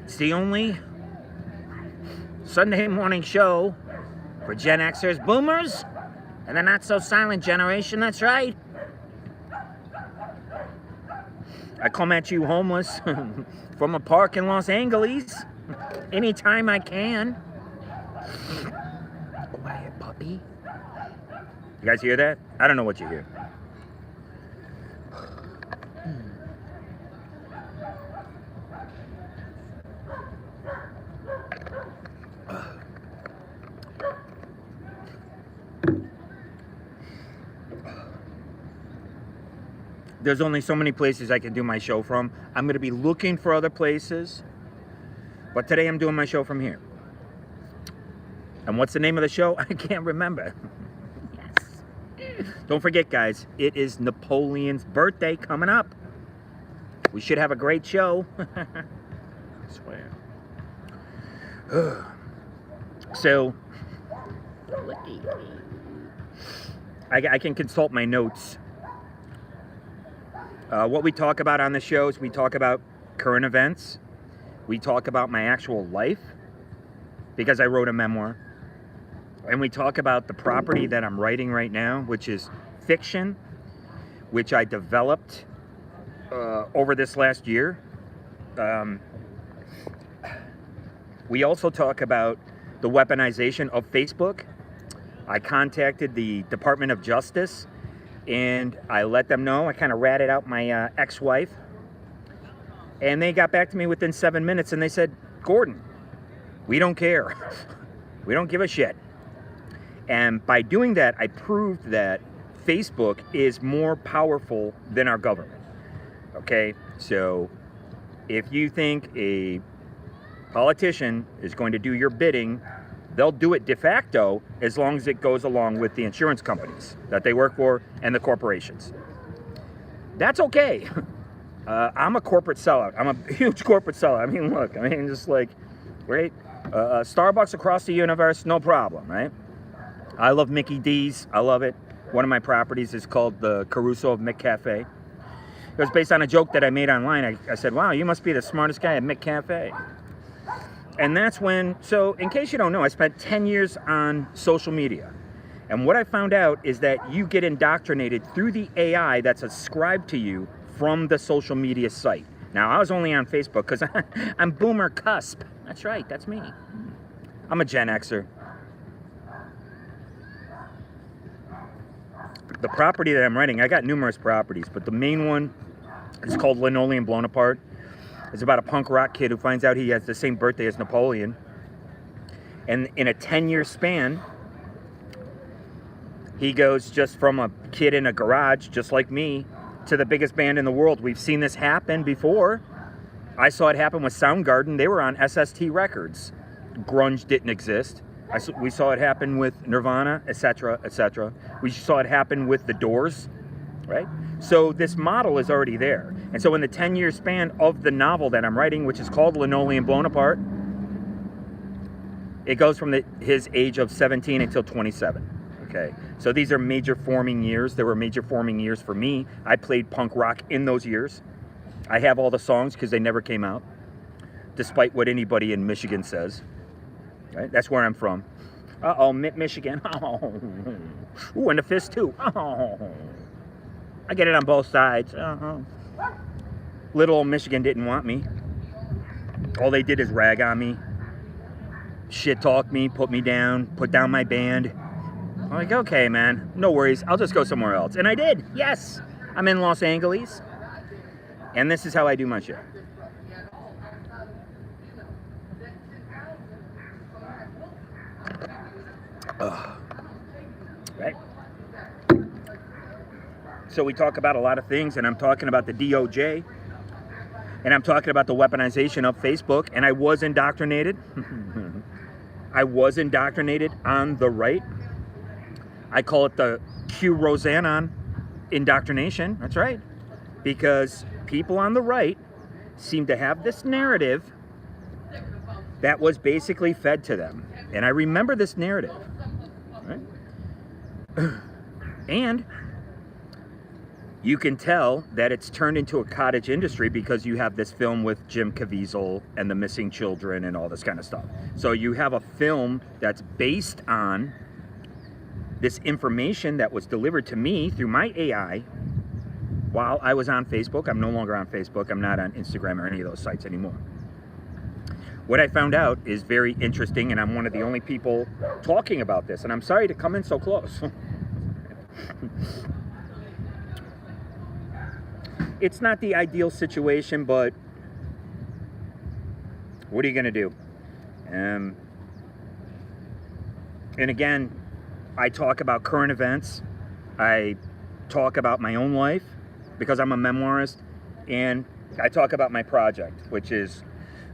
It's the only Sunday morning show for Gen Xers, boomers, and the not-so-silent generation. That's right. I come at you homeless from a park in Los Angeles anytime I can. Quiet, puppy. You guys hear that? I don't know what you hear. There's only so many places I can do my show from. I'm going to be looking for other places. But today I'm doing my show from here. And what's the name of the show? I can't remember. Yes. Don't forget, guys, it is Napoleon's birthday coming up. We should have a great show. I swear. So, I can consult my notes. What we talk about on the shows, we talk about current events. We talk about my actual life, because I wrote a memoir. And we talk about the property that I'm writing right now, which is fiction, which I developed over this last year. We also talk about the weaponization of Facebook. I contacted the Department of Justice, and I let them know. I kind of ratted out my ex-wife. And they got back to me within 7 minutes, and they said, Gordon, we don't care. We don't give a shit. And by doing that, I proved that Facebook is more powerful than our government. Okay? So if you think a politician is going to do your bidding, they'll do it de facto as long as it goes along with the insurance companies that they work for and the corporations. That's okay. I'm a corporate sellout. I'm a huge corporate sellout. I mean, look, just like, right? Starbucks across the universe, no problem, right? I love Mickey D's. I love it. One of my properties is called the Caruso of McCafe. It was based on a joke that I made online. I said, wow, you must be the smartest guy at McCafe. And that's when, so in case you don't know, I spent 10 years on social media. And what I found out is that you get indoctrinated through the AI that's ascribed to you from the social media site. Now, I was only on Facebook because I'm boomer cusp. That's right, that's me. I'm a Gen Xer. The property that I'm renting, I got numerous properties, but the main one is called Linoleum Blown Apart. It's about a punk rock kid who finds out he has the same birthday as Napoleon. And in a 10-year span, he goes just from a kid in a garage, just like me, to the biggest band in the world. We've seen this happen before. I saw it happen with Soundgarden. They were on SST Records. Grunge didn't exist. We saw it happen with Nirvana, etc., etc. We saw it happen with The Doors, right? So this model is already there. And so in the 10-year span of the novel that I'm writing, which is called Linoleum Blown Apart, it goes from his age of 17 until 27. Okay, so these are major forming years. There were major forming years for me. I played punk rock in those years. I have all the songs because they never came out, despite what anybody in Michigan says. Right? That's where I'm from. Uh-oh, Michigan. Oh. Ooh, and the fist too. Oh. I get it on both sides. Little old Michigan didn't want me. All they did is rag on me, shit talk me, put me down, put down my band. I'm like, okay, man, no worries. I'll just go somewhere else. And I did. Yes. I'm in Los Angeles. And this is how I do my show. Right? So we talk about a lot of things, and I'm talking about the DOJ, and I'm talking about the weaponization of Facebook, and I was indoctrinated. I was indoctrinated on the right. I call it the Q Roseanne indoctrination. That's right. Because people on the right seem to have this narrative that was basically fed to them. And I remember this narrative. Right? And you can tell that it's turned into a cottage industry because you have this film with Jim Caviezel and the missing children and all this kind of stuff. So you have a film that's based on this information that was delivered to me through my AI while I was on Facebook. I'm no longer on Facebook. I'm not on Instagram or any of those sites anymore. What I found out is very interesting, and I'm one of the only people talking about this, and I'm sorry to come in so close. It's not the ideal situation, but what are you going to do? And again, I talk about current events. I talk about my own life because I'm a memoirist, and I talk about my project, which is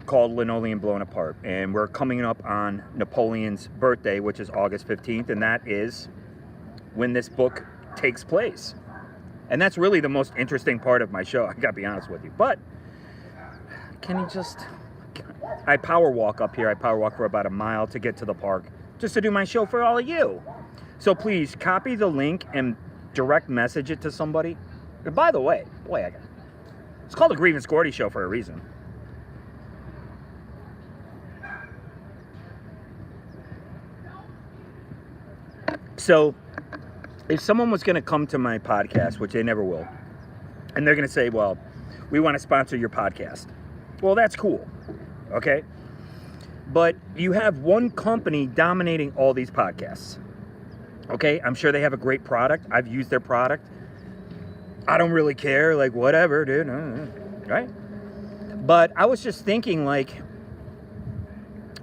called Linoleum Blown Apart. And we're coming up on Napoleon's birthday, which is August 15th, and that is when this book takes place. And that's really the most interesting part of my show, I gotta be honest with you. But can you just... I power walk up here. I power walk for about a mile to get to the park just to do my show for all of you. So please copy the link and direct message it to somebody. And by the way, it's called the Grievance Gordy Show for a reason. So if someone was going to come to my podcast, which they never will, and they're going to say, well, we want to sponsor your podcast. Well, that's cool. Okay. But you have one company dominating all these podcasts. Okay. I'm sure they have a great product. I've used their product. I don't really care. Like, whatever, dude. Right. But I was just thinking, like,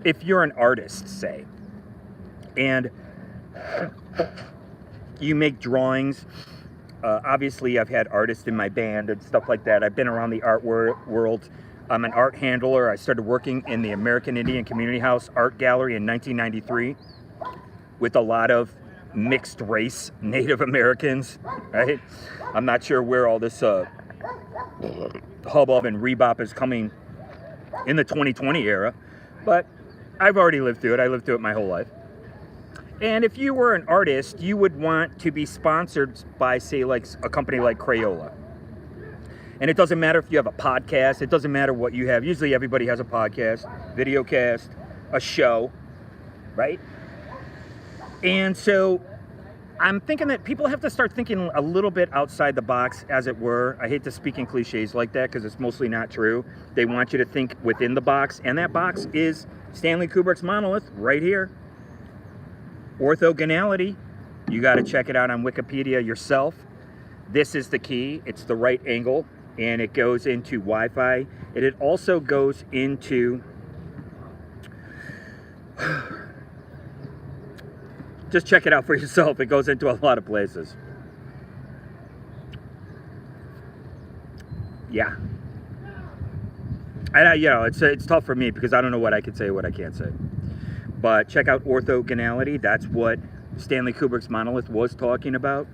if you're an artist, say, and you make drawings. Obviously, I've had artists in my band and stuff like that. I've been around the art world. I'm an art handler. I started working in the American Indian Community House Art Gallery in 1993 with a lot of mixed race Native Americans, right? I'm not sure where all this hubbub and rebop is coming in the 2020 era, but I've already lived through it. I lived through it my whole life. And if you were an artist, you would want to be sponsored by, say, like a company like Crayola. And it doesn't matter if you have a podcast. It doesn't matter what you have. Usually everybody has a podcast, video cast, a show, right? And so I'm thinking that people have to start thinking a little bit outside the box, as it were. I hate to speak in cliches like that because it's mostly not true. They want you to think within the box. And that box is Stanley Kubrick's monolith right here. Orthogonality, you got to check it out on Wikipedia yourself. This is the key. It's the right angle, and it goes into Wi-Fi. And it also goes into... Just check it out for yourself. It goes into a lot of places. Yeah. And it's tough for me because I don't know what I can say, what I can't say. But check out orthogonality. That's what Stanley Kubrick's monolith was talking about,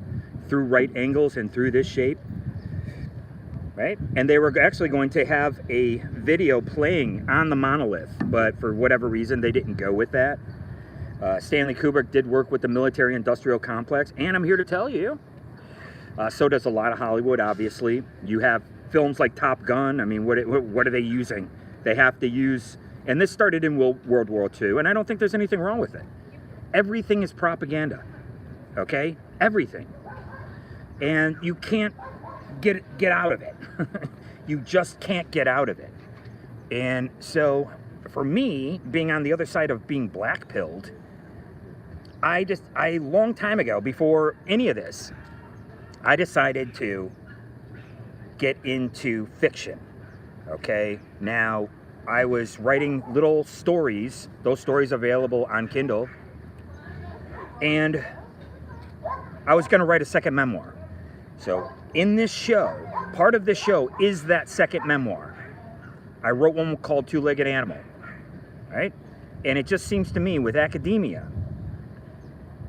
through right angles and through this shape, right? And they were actually going to have a video playing on the monolith, but for whatever reason, they didn't go with that. Stanley Kubrick did work with the military-industrial complex, and I'm here to tell you, so does a lot of Hollywood, obviously. You have films like Top Gun. I mean, what are they using? They have to use... And this started in World War II, and I don't think there's anything wrong with it. Everything is propaganda, okay? Everything. And you can't get out of it. You just can't get out of it. And so, for me, being on the other side of being black-pilled, I long time ago, before any of this, I decided to get into fiction, okay? Now, I was writing little stories, those stories available on Kindle, and I was going to write a second memoir. So in this show, part of this show is that second memoir. I wrote one called Two-Legged Animal, right? And it just seems to me with academia,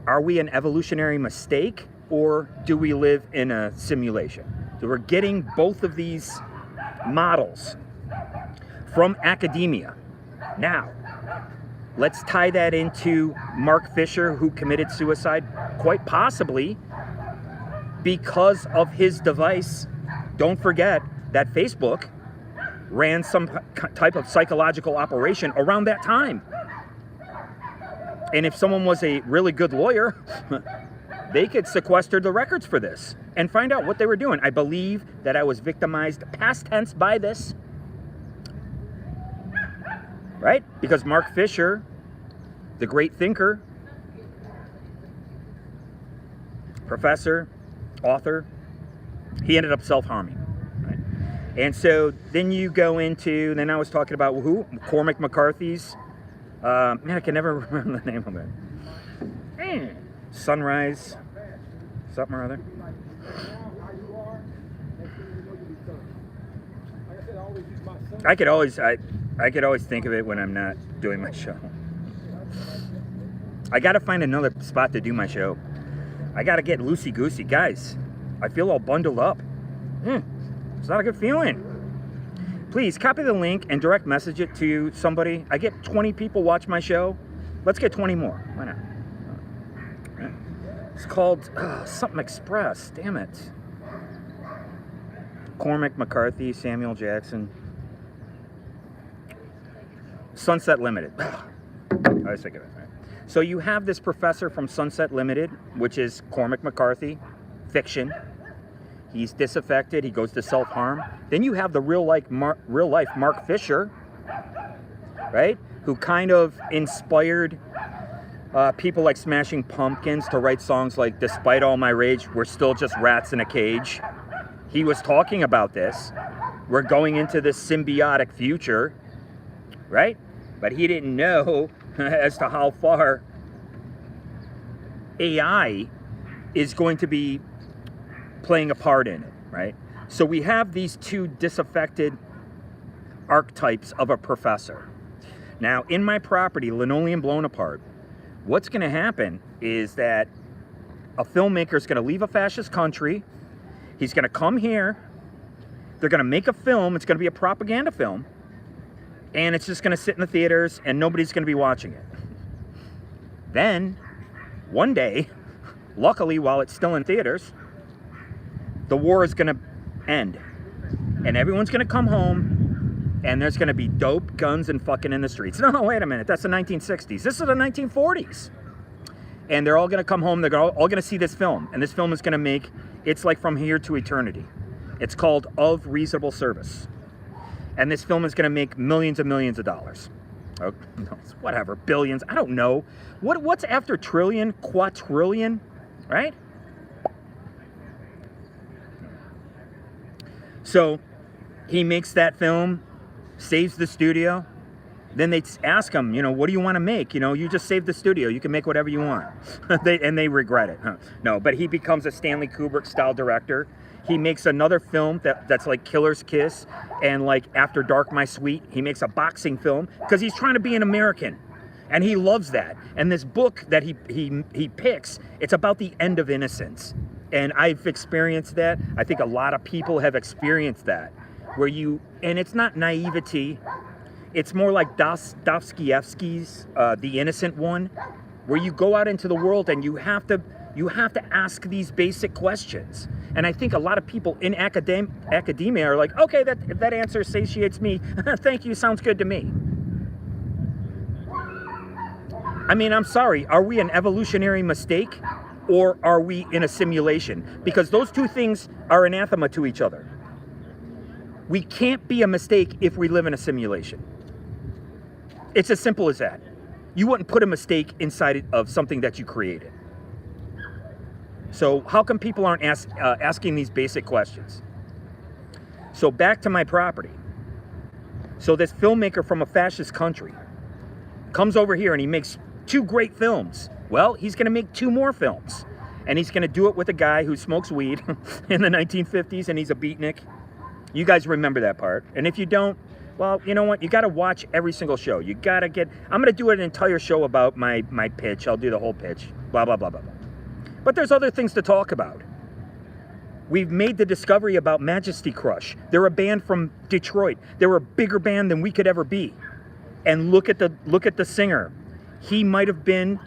are we an evolutionary mistake or do we live in a simulation? So we're getting both of these models from academia. Now, let's tie that into Mark Fisher, who committed suicide, quite possibly because of his device. Don't forget that Facebook ran some type of psychological operation around that time. And if someone was a really good lawyer, they could sequester the records for this and find out what they were doing. I believe that I was victimized, past tense, by this. Right? Because Mark Fisher, the great thinker, professor, author, he ended up self-harming. Right? And so then you go into, then I was talking about who? Cormac McCarthy's, man, I can never remember the name of it. Sunrise, something or other. I could always think of it when I'm not doing my show. I got to find another spot to do my show. I got to get loosey-goosey. Guys, I feel all bundled up. It's not a good feeling. Please copy the link and direct message it to somebody. I get 20 people watch my show. Let's get 20 more. Why not? It's called something Express. Damn it. Cormac McCarthy, Samuel Jackson. Sunset Limited. I was thinking of it. Right? So you have this professor from Sunset Limited, which is Cormac McCarthy, fiction. He's disaffected. He goes to self-harm. Then you have the real life Mark Fisher, right? Who kind of inspired people like Smashing Pumpkins to write songs like "Despite All My Rage, We're Still Just Rats in a Cage." He was talking about this. We're going into this symbiotic future, right? But he didn't know as to how far AI is going to be playing a part in it, right? So we have these two disaffected archetypes of a professor. Now, in my property, Linoleum Blown Apart, what's going to happen is that a filmmaker is going to leave a fascist country. He's going to come here. They're going to make a film. It's going to be a propaganda film. And it's just going to sit in the theaters and nobody's going to be watching it. Then, one day, luckily while it's still in theaters, the war is going to end. And everyone's going to come home and there's going to be dope, guns, and fucking in the streets. No, wait a minute. That's the 1960s. This is the 1940s. And they're all going to come home. They're all going to see this film. And this film is going to make, it's like From Here to Eternity. It's called Of Reasonable Service. And this film is going to make millions and millions of dollars. Oh, no, whatever, billions. I don't know. What's after trillion, quadrillion, right? So he makes that film, saves the studio. Then they ask him, what do you want to make? You just saved the studio. You can make whatever you want. they regret it. Huh? No, but he becomes a Stanley Kubrick style director. He makes another film that's like Killer's Kiss and like After Dark, My Sweet. He makes a boxing film because he's trying to be an American. And he loves that. And this book that he picks, it's about the end of innocence. And I've experienced that. I think a lot of people have experienced that. And it's not naivety. It's more like Dostoevsky's The Innocent One, where you go out into the world and you have to ask these basic questions. And I think a lot of people in academia are like, okay, that answer satiates me. Thank you, sounds good to me. I mean, I'm sorry, are we an evolutionary mistake or are we in a simulation? Because those two things are anathema to each other. We can't be a mistake if we live in a simulation. It's as simple as that. You wouldn't put a mistake inside of something that you created. So how come people aren't asking these basic questions? So back to my property. So this filmmaker from a fascist country comes over here and he makes 2 great films. Well, he's going to make 2 more films. And he's going to do it with a guy who smokes weed in the 1950s and he's a beatnik. You guys remember that part. And if you don't, well, you know what? You got to watch every single show. You got to I'm going to do an entire show about my pitch. I'll do the whole pitch. Blah, blah, blah, blah, blah. But there's other things to talk about. We've made the discovery about Majesty Crush. They're a band from Detroit. They're a bigger band than we could ever be. And look at the singer. He might have been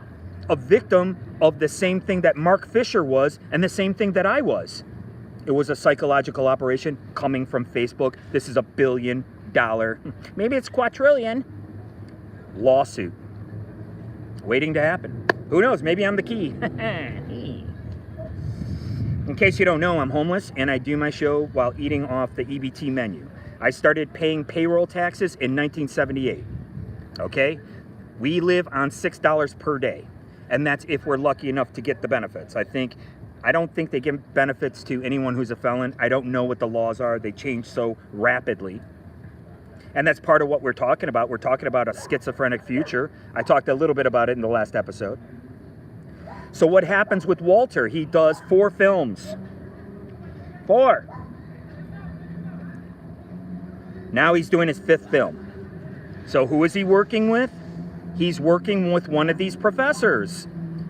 a victim of the same thing that Mark Fisher was and the same thing that I was. It was a psychological operation coming from Facebook. This is $1 billion, maybe it's quadrillion, lawsuit waiting to happen. Who knows? Maybe I'm the key. In case you don't know, I'm homeless and I do my show while eating off the EBT menu. I started paying payroll taxes in 1978. Okay? We live on $6 per day. And that's if we're lucky enough to get the benefits. I don't think they give benefits to anyone who's a felon. I don't know what the laws are. They change so rapidly. And that's part of what we're talking about. We're talking about a schizophrenic future. I talked a little bit about it in the last episode. So what happens with Walter? He does 4 films. 4. Now he's doing his 5th film. So who is he working with? He's working with one of these professors.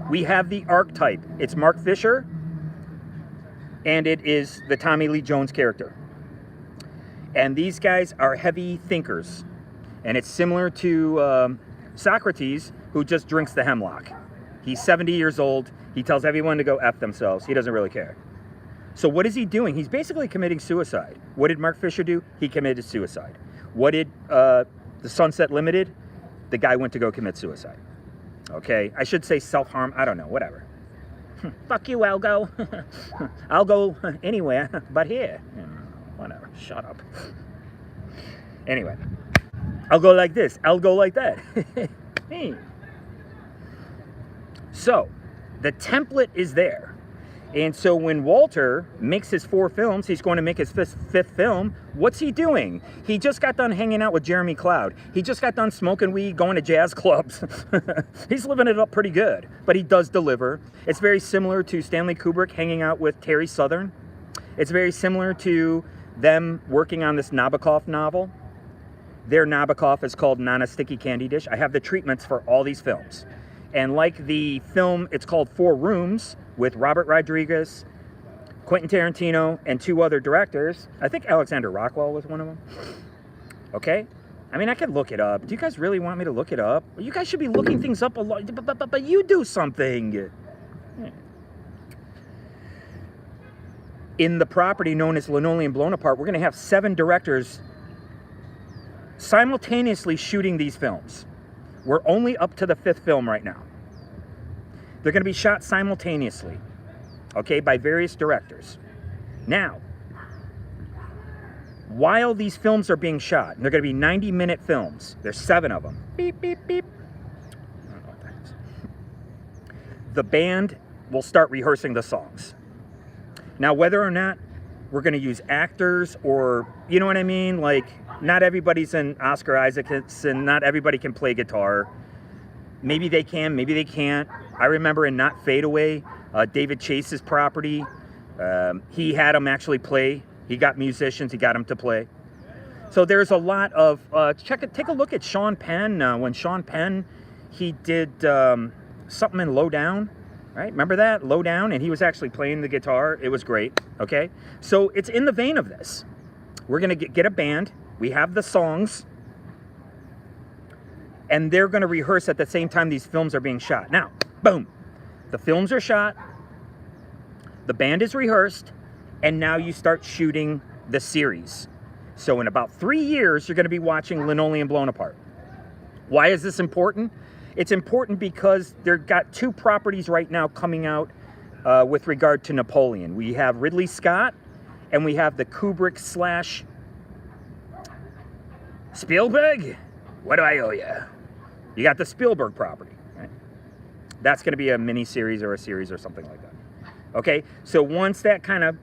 We have the archetype. It's Mark Fisher, and it is the Tommy Lee Jones character. And these guys are heavy thinkers. And it's similar to Socrates, who just drinks the hemlock. He's 70 years old. He tells everyone to go F themselves. He doesn't really care. So what is he doing? He's basically committing suicide. What did Mark Fisher do? He committed suicide. What did the Sunset Limited? The guy went to go commit suicide. Okay? I should say self-harm. I don't know. Whatever. Fuck you, I'll go. I'll go anywhere but here. Whatever. Shut up. Anyway. I'll go like this. I'll go like that. So, the template is there. And so when Walter makes his 4 films, he's going to make his 5th film. What's he doing? He just got done hanging out with Jeremy Cloud. He just got done smoking weed, going to jazz clubs. He's living it up pretty good, but he does deliver. It's very similar to Stanley Kubrick hanging out with Terry Southern. It's very similar to them working on this Nabokov novel. Their Nabokov is called Nana Sticky Candy Dish. I have the treatments for all these films. And like the film, it's called 4 Rooms, with Robert Rodriguez, Quentin Tarantino, and 2 other directors. I think Alexander Rockwell was one of them. Okay? I mean, I could look it up. Do you guys really want me to look it up? You guys should be looking things up a lot, but you do something. In the property known as Linoleum Blown Apart, we're going to have 7 directors simultaneously shooting these films. We're only up to the 5th film right now. They're going to be shot simultaneously, okay, by various directors. Now, while these films are being shot, and they're going to be 90-minute films, there's 7 of them. Beep, beep, beep. I don't know what that is. The band will start rehearsing the songs. Now, whether or not we're going to use actors or, you know what I mean? Like, not everybody's an Oscar Isaacson, not everybody can play guitar. Maybe they can, maybe they can't. I remember in Not Fade Away, David Chase's property, he had them actually play. He got musicians, he got them to play. So there's a lot of, take a look at Sean Penn. When Sean Penn, he did something in Low Down, right? Remember that? Low Down, and he was actually playing the guitar. It was great, okay? So it's in the vein of this. We're going to get a band. We have the songs. And they're going to rehearse at the same time these films are being shot. Now, boom. The films are shot. The band is rehearsed. And now you start shooting the series. So in about 3 years, you're going to be watching Linoleum Blown Apart. Why is this important? It's important because they've got 2 properties right now coming out with regard to Napoleon. We have Ridley Scott, and we have the Kubrick / Spielberg. What do I owe you? You got the Spielberg property, right? That's going to be a mini series or a series or something like that. Okay, so once that kind of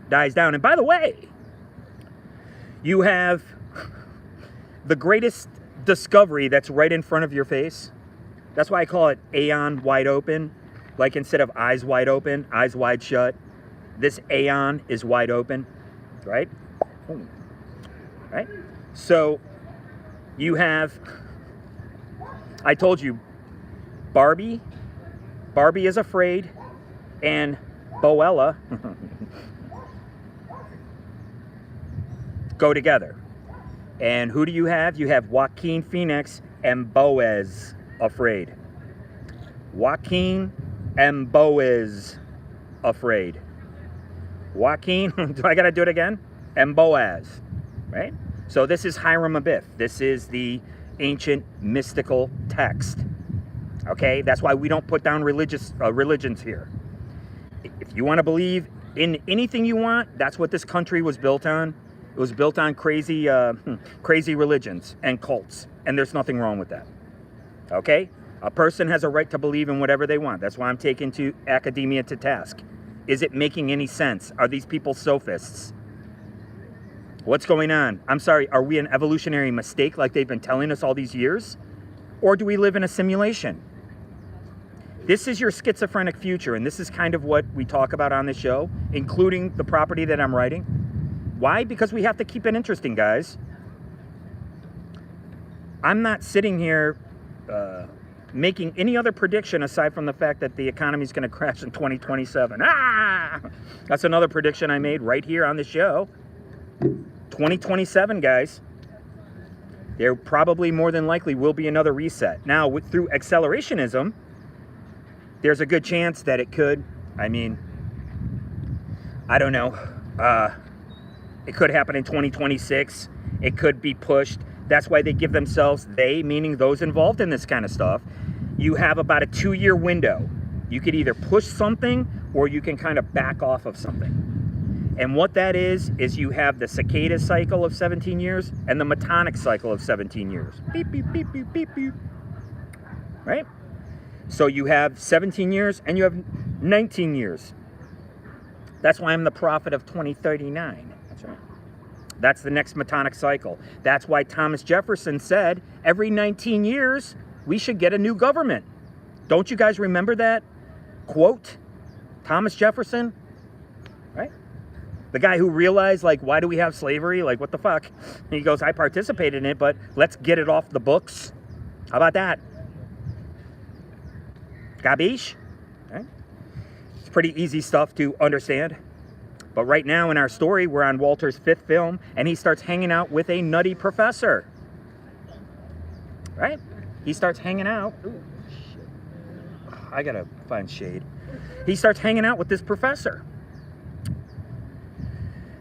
dies down, and by the way, you have the greatest discovery that's right in front of your face. That's why I call it Aeon Wide Open. Like instead of eyes wide open, eyes wide shut. This Aeon is wide open, right? Right? So you have, I told you, Barbie is Afraid, and Boella go together. And who do you have? You have Joaquin Phoenix and Boaz. afraid. Joaquin Mboaz, afraid. Joaquin, do I gotta do it again? Mboaz, right? So this is Hiram Abiff. This is the ancient mystical text. Okay, that's why we don't put down religions here. If you want to believe in anything you want, that's what this country was built on. It was built on crazy religions and cults, and there's nothing wrong with that. Okay, a person has a right to believe in whatever they want. That's why I'm taking to academia to task. Is it making any sense? Are these people sophists? What's going on? I'm sorry, are we an evolutionary mistake like they've been telling us all these years? Or do we live in a simulation? This is your schizophrenic future, and this is kind of what we talk about on the show, including the property that I'm writing. Why? Because we have to keep it interesting, guys. I'm not sitting here making any other prediction aside from the fact that the economy is going to crash in 2027. That's another prediction I made right here on the show. 2027, guys. There probably more than likely will be another reset. Now, through accelerationism, there's a good chance that it could. I mean, I don't know. It could happen in 2026. It could be pushed. That's why they give themselves, they, meaning those involved in this kind of stuff, you have about a 2-year window. You could either push something or you can kind of back off of something. And what that is you have the cicada cycle of 17 years and the metonic cycle of 17 years. Beep, beep, beep, beep, beep, beep. Right? So you have 17 years and you have 19 years. That's why I'm the prophet of 2039. That's right. That's the next metonic cycle. That's why Thomas Jefferson said every 19 years we should get a new government. Don't you guys remember that quote? Thomas Jefferson, right? The guy who realized, like, why do we have slavery? Like, what the fuck? And he goes, I participated in it, but let's get it off the books. How about that? Gabish? Right? It's pretty easy stuff to understand. But right now in our story, we're on Walter's 5th film, and he starts hanging out with a nutty professor. Right? He starts hanging out. Ooh, shit. I gotta find shade. He starts hanging out with this professor.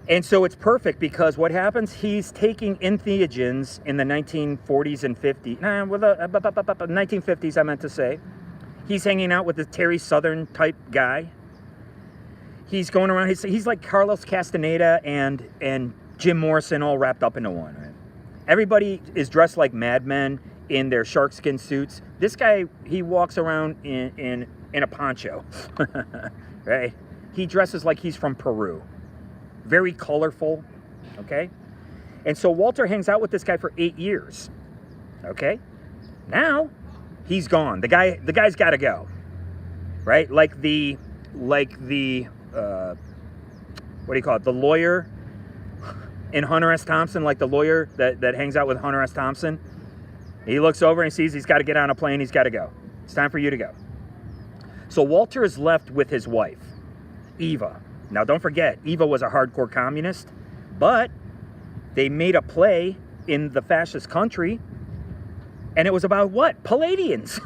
And so it's perfect because what happens, he's taking entheogens in the 1940s and 50s. 1950s, I meant to say. He's hanging out with this Terry Southern type guy. He's going around, he's like Carlos Castaneda and Jim Morrison all wrapped up into one. Right? Everybody is dressed like madmen in their sharkskin suits. This guy, he walks around in a poncho, right? He dresses like he's from Peru. Very colorful, okay? And so Walter hangs out with this guy for 8 years, okay? Now, he's gone. The guy's got to go, right? Like the what do you call it? The lawyer in Hunter S. Thompson, like the lawyer that hangs out with Hunter S. Thompson. He looks over and sees he's got to get on a plane. He's got to go. It's time for you to go. So Walter is left with his wife, Eva. Now, don't forget, Eva was a hardcore communist, but they made a play in the fascist country, and it was about what? Palladians.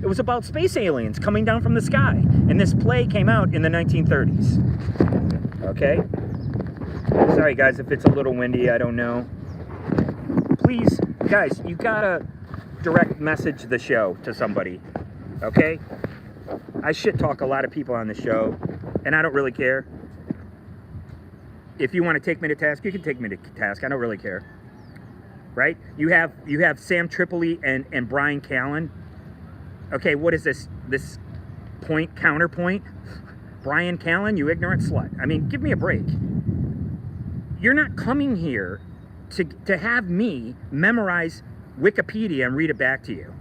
It was about space aliens coming down from the sky. And this play came out in the 1930s. Okay? Sorry, guys, if it's a little windy, I don't know. Please, guys, you gotta direct message the show to somebody. Okay? I shit talk a lot of people on the show, and I don't really care. If you want to take me to task, you can take me to task. I don't really care. Right? You have Sam Tripoli and Brian Callen. Okay, what is this counterpoint? Brian Callen, you ignorant slut. I mean, give me a break. You're not coming here to have me memorize Wikipedia and read it back to you.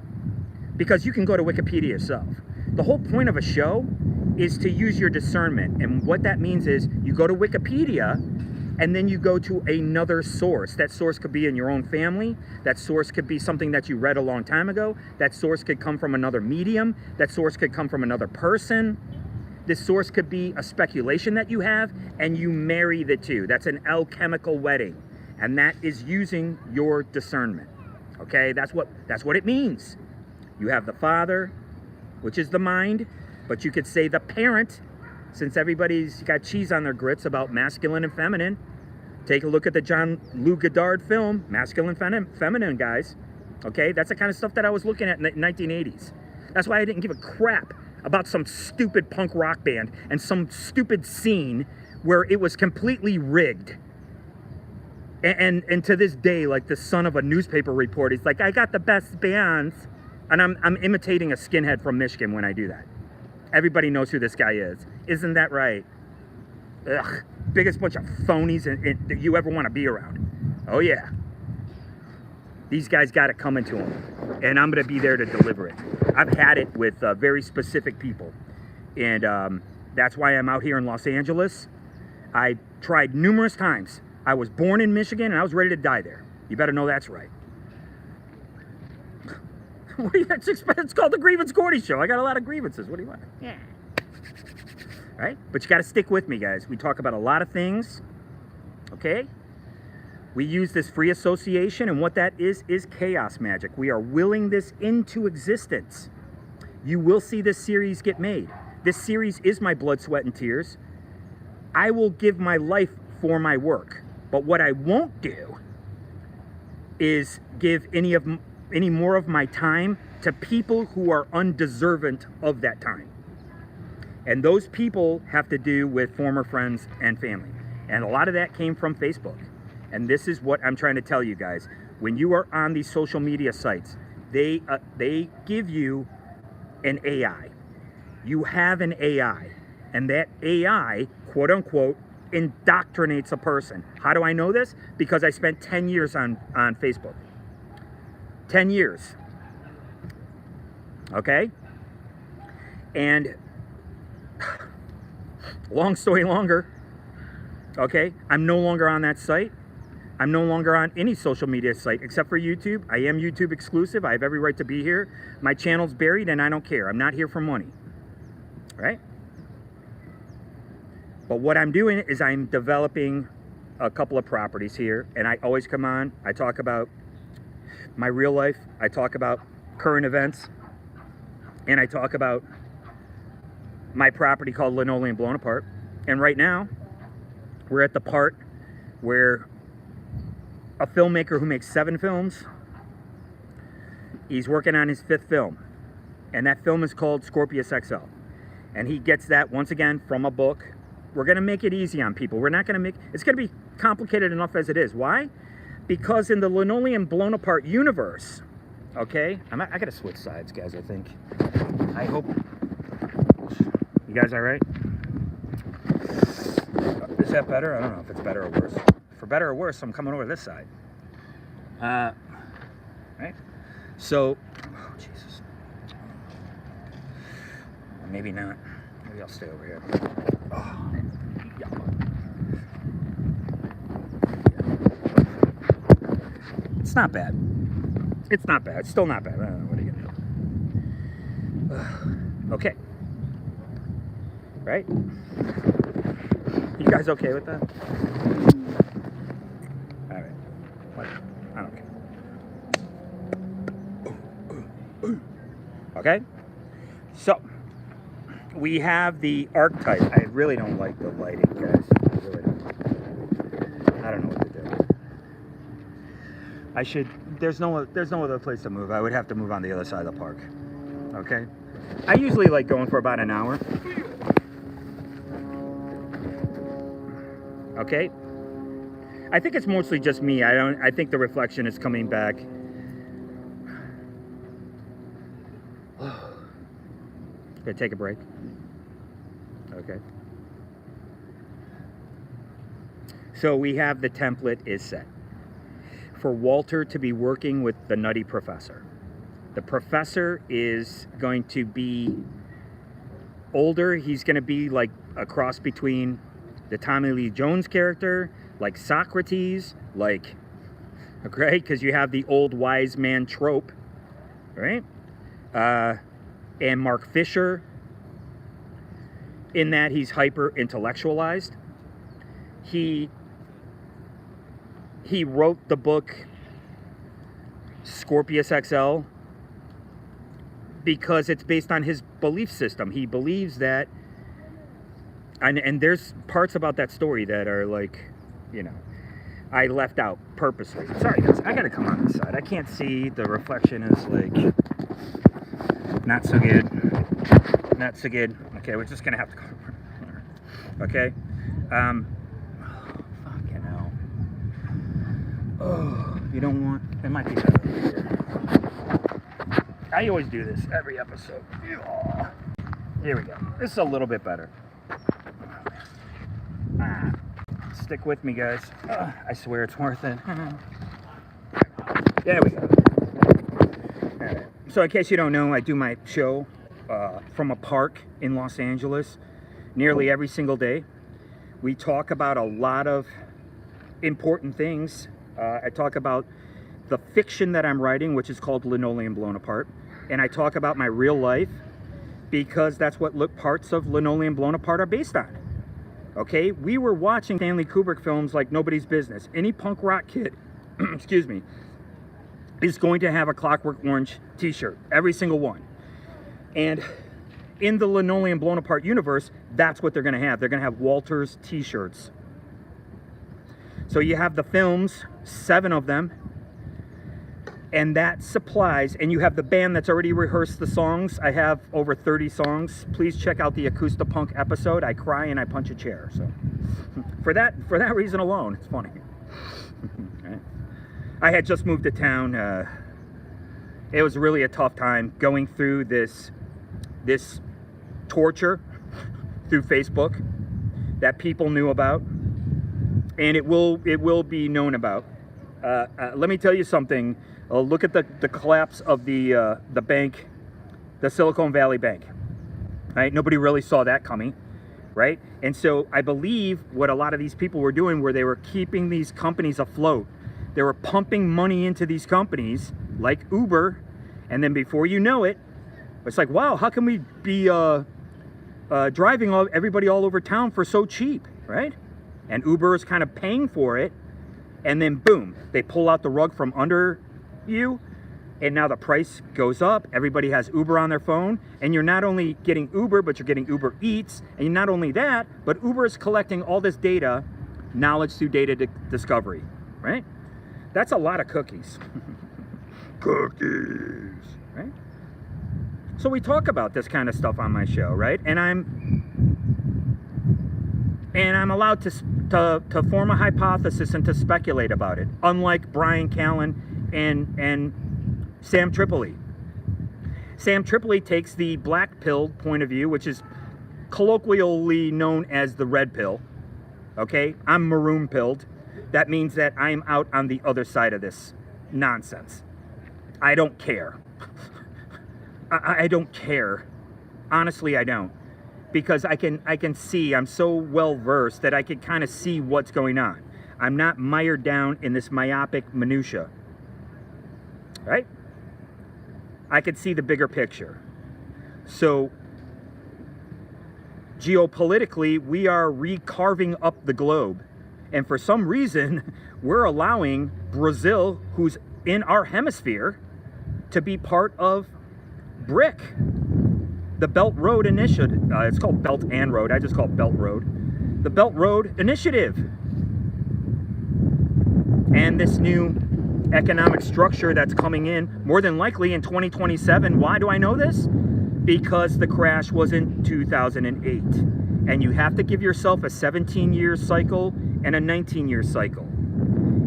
Because you can go to Wikipedia yourself. The whole point of a show is to use your discernment. And what that means is you go to Wikipedia and then you go to another source. That source could be in your own family. That source could be something that you read a long time ago. That source could come from another medium. That source could come from another person. This source could be a speculation that you have, and you marry the two. That's an alchemical wedding. And that is using your discernment. Okay, that's what it means. You have the father, which is the mind, but you could say the parent, since everybody's got cheese on their grits about masculine and feminine. Take a look at the John Lou Goddard film, Masculine, Feminine, guys. Okay, that's the kind of stuff that I was looking at in the 1980s. That's why I didn't give a crap about some stupid punk rock band and some stupid scene where it was completely rigged. And to this day, like the son of a newspaper reporter, he's like, I got the best bands. And I'm imitating a skinhead from Michigan when I do that. Everybody knows who this guy is. Isn't that right? Ugh, biggest bunch of phonies that you ever want to be around. Oh yeah. These guys got it coming to them. And I'm going to be there to deliver it. I've had it with very specific people. And that's why I'm out here in Los Angeles. I tried numerous times. I was born in Michigan and I was ready to die there. You better know that's right. What do you expect? It's called the Grievance Gordy Show. I got a lot of grievances. What do you want? Yeah. Right? But you got to stick with me, guys. We talk about a lot of things. Okay? We use this free association, and what that is chaos magic. We are willing this into existence. You will see this series get made. This series is my blood, sweat, and tears. I will give my life for my work. But what I won't do is give any more of my time to people who are undeserving of that time. And those people have to do with former friends and family. And a lot of that came from Facebook. And this is what I'm trying to tell you guys. When you are on these social media sites, they give you an AI. You have an AI. And that AI, quote unquote, indoctrinates a person. How do I know this? Because I spent 10 years on Facebook. 10 years. Okay? And long story longer, okay, I'm no longer on that site. I'm no longer on any social media site except for YouTube. I am YouTube exclusive. I have every right to be here. My channel's buried and I don't care. I'm not here for money. Right? But what I'm doing is I'm developing a couple of properties here, and I always come on. I talk about my real life. I talk about current events, and I talk about my property called Linoleum Blown Apart. And right now, we're at the part where a filmmaker who makes 7 films, he's working on his 5th film. And that film is called Scorpius XL. And he gets that, once again, from a book. We're going to make it easy on people. We're not going to make... It's going to be complicated enough as it is. Why? Because in the Linoleum Blown Apart universe, okay? I got to switch sides, guys, I think. I hope... You guys all right? Is that better? I don't know if it's better or worse. For better or worse, I'm coming over this side. Right? So... Oh, Jesus. Maybe not. Maybe I'll stay over here. Oh. Yeah. It's not bad. It's not bad. It's still not bad. I don't know. What are you going to do? Okay. Right? You guys okay with that? All right. What? I don't care. Okay? So... we have the archetype. I really don't like the lighting, guys. I really don't. I don't know what to do. I should. There's no other place to move. I would have to move on the other side of the park. Okay. I usually like going for about an hour. Okay. I think it's mostly just me. I think the reflection is coming back. Gonna take a break. Okay. So we have the template is set for Walter to be working with the Nutty Professor. The professor is going to be older. He's going to be like a cross between the Tommy Lee Jones character, like Socrates, like, okay, because you have the old wise man trope, right? And Mark Fisher, in that he's hyper intellectualized. He wrote the book Scorpius XL because it's based on his belief system. He believes that, and there's parts about that story that are like, you know, I left out purposely. Sorry guys, I gotta come on this side. I can't see, the reflection is like not so good. Not so good. Okay, we're just gonna have to go. Okay. Fucking hell. Oh, you don't want, it might be better here. I always do this every episode. Here we go. This is a little bit better. Stick with me, guys. I swear it's worth it. There we go. All right. So in case you don't know, I do my show from a park in Los Angeles nearly every single day. We talk about a lot of important things. I talk about the fiction that I'm writing, which is called Linoleum Blown Apart. And I talk about my real life because that's what parts of Linoleum Blown Apart are based on. Okay, we were watching Stanley Kubrick films like nobody's business. Any punk rock kid, excuse me, is going to have a Clockwork Orange t-shirt, every single one. And in the Linoleum Blown Apart universe, that's what they're going to have. They're going to have Walters t-shirts. So you have the films, 7 of them, and that supplies, and you have the band that's already rehearsed the songs. I have over 30 songs. Please check out the Acoustapunk episode. I cry and I punch a chair. So for that reason alone, it's funny. Right. I had just moved to town. It was really a tough time going through this torture through Facebook that people knew about, and it will be known about. Let me tell you something. Look at the collapse of the bank, the Silicon Valley Bank. Right? Nobody really saw that coming, right? And so I believe what a lot of these people were doing, where they were keeping these companies afloat. They were pumping money into these companies like Uber, and then before you know it, it's like, wow, how can we be driving everybody all over town for so cheap, right? And Uber is kind of paying for it, and then boom, they pull out the rug from under you, and now the price goes up. Everybody has Uber on their phone, and you're not only getting Uber, but you're getting Uber Eats, and not only that, but Uber is collecting all this data, knowledge through data discovery, right? That's a lot of cookies. Cookies, right? So we talk about this kind of stuff on my show, right? And I'm allowed to form a hypothesis and to speculate about it, unlike Brian Callen and Sam Tripoli. Sam Tripoli takes the black pill point of view, which is colloquially known as the red pill. Okay, I'm maroon pilled. That means that I'm out on the other side of this nonsense. I don't care. I don't care. Honestly, I don't. Because I can see, I'm so well versed that I can kind of see what's going on. I'm not mired down in this myopic minutia. Right? I can see the bigger picture. So geopolitically, we are recarving up the globe. And for some reason, we're allowing Brazil, who's in our hemisphere, to be part of BRIC, the Belt Road Initiative. It's called Belt and Road. I just call it Belt Road. The Belt Road Initiative. And this new economic structure that's coming in, more than likely in 2027. Why do I know this? Because the crash was in 2008. And you have to give yourself a 17-year cycle and a 19-year cycle.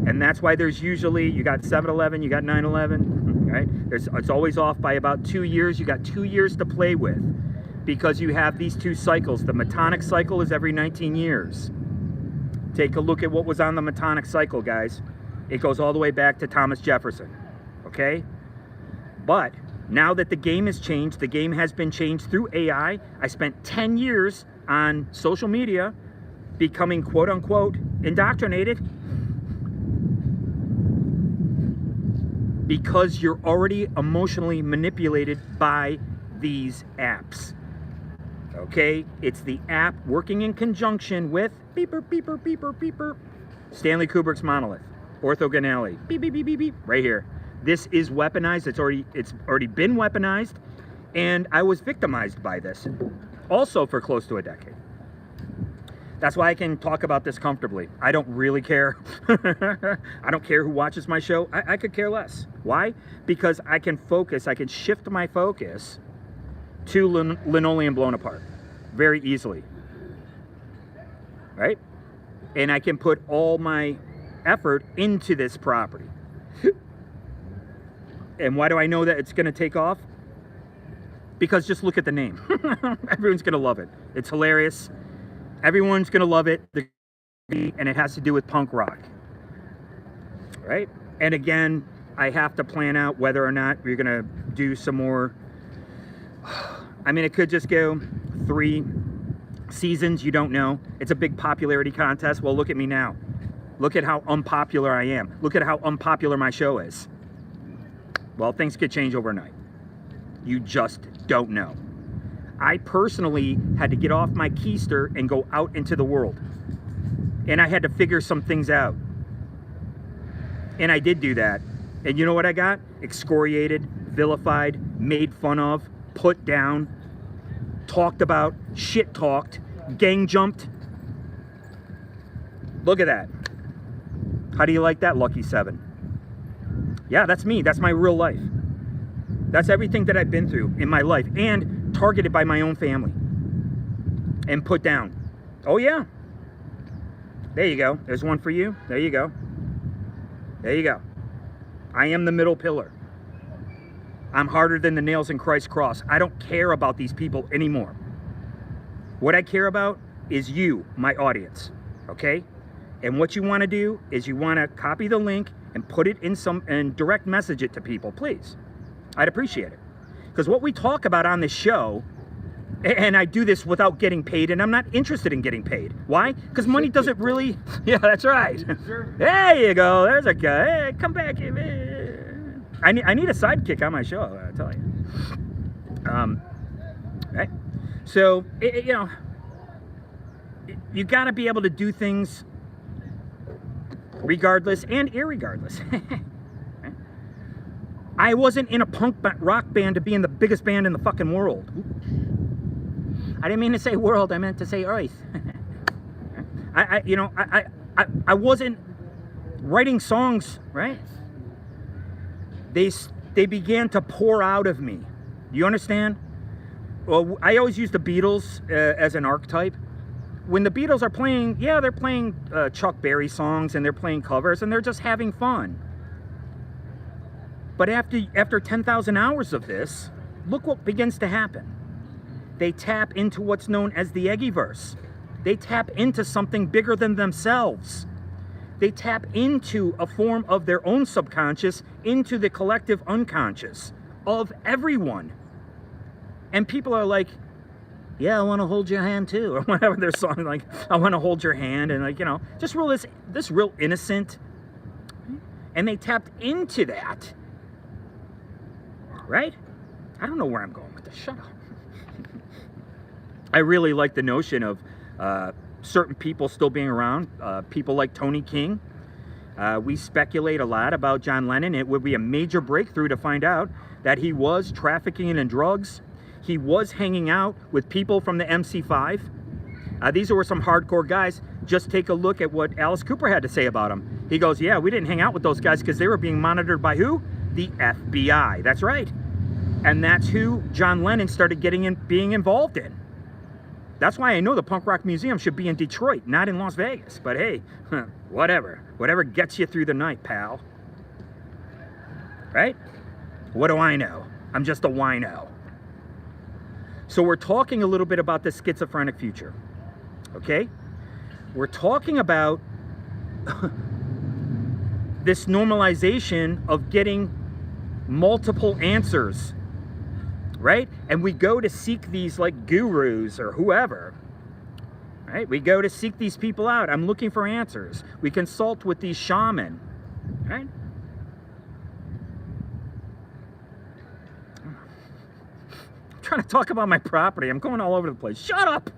And that's why there's usually, you got 7/11, you got 9/11, right? It's always off by about 2 years. You got 2 years to play with because you have these 2 cycles. The Metonic cycle is every 19 years. Take a look at what was on the Metonic cycle, guys. It goes all the way back to Thomas Jefferson, okay? But now that the game has changed, the game has been changed through AI. I spent 10 years on social media becoming quote-unquote indoctrinated because you're already emotionally manipulated by these apps. Okay? It's the app working in conjunction with beeper, beeper, beeper, beeper. Stanley Kubrick's monolith. Orthogonality. Beep, beep, beep, beep, beep. Right here. This is weaponized. It's already been weaponized. And I was victimized by this also for close to a decade. That's why I can talk about this comfortably. I don't really care. I don't care who watches my show. I could care less. Why? Because I can focus, I can shift my focus to linoleum blown apart very easily. Right? And I can put all my effort into this property. And why do I know that it's going to take off? Because just look at the name. Everyone's going to love it. It's hilarious. Everyone's going to love it. And it has to do with punk rock. Right? And again, I have to plan out whether or not we're going to do some more. I mean, it could just go 3 seasons. You don't know. It's a big popularity contest. Well, look at me now. Look at how unpopular I am. Look at how unpopular my show is. Well, things could change overnight. You just don't know. I personally had to get off my keister and go out into the world. And I had to figure some things out. And I did do that. And you know what I got? Excoriated, vilified, made fun of, put down, talked about, shit talked, gang jumped. Look at that. How do you like that, Lucky 7? Yeah, that's me. That's my real life. That's everything that I've been through in my life, and targeted by my own family and put down. Oh yeah. There you go. There's one for you. There you go. There you go. I am the middle pillar. I'm harder than the nails in Christ's cross. I don't care about these people anymore. What I care about is you, my audience. Okay? And what you want to do is you want to copy the link and put it in and direct message it to people, please. I'd appreciate it. Because what we talk about on this show, and I do this without getting paid, and I'm not interested in getting paid. Why? Because money doesn't really... Yeah, that's right. There you go. There's a guy. Hey, come back here, man. I need a sidekick on my show, I tell you. Right? So, you know, you got to be able to do things regardless and irregardless. I wasn't in a punk rock band to be in the biggest band in the fucking world. I didn't mean to say world, I meant to say earth. I wasn't writing songs, right? They began to pour out of me. You understand? Well, I always use the Beatles as an archetype. When the Beatles are playing, yeah, they're playing Chuck Berry songs and they're playing covers and they're just having fun. But after 10,000 hours of this, look what begins to happen. They tap into what's known as the Eggyverse. They tap into something bigger than themselves. They tap into a form of their own subconscious, into the collective unconscious of everyone. And people are like, yeah, I want to hold your hand too, or whatever their song, like, I want to hold your hand, and like, you know, just this real innocent. And they tapped into that. Right? I don't know where I'm going with this. Shut up. I really like the notion of certain people still being around. People like Tony King. We speculate a lot about John Lennon. It would be a major breakthrough to find out that he was trafficking in drugs. He was hanging out with people from the MC5. These were some hardcore guys. Just take a look at what Alice Cooper had to say about him. He goes, yeah, we didn't hang out with those guys because they were being monitored by who? The FBI. That's right. And that's who John Lennon started being involved in. That's why I know the Punk Rock Museum should be in Detroit, not in Las Vegas. But hey, whatever. Whatever gets you through the night, pal. Right? What do I know? I'm just a wino. So we're talking a little bit about the schizophrenic future. Okay? We're talking about this normalization of getting multiple answers, right? And we go to seek these like gurus or whoever, right? We go to seek these people out. I'm looking for answers. We consult with these shaman, right? I'm trying to talk about my property. I'm going all over the place. Shut up!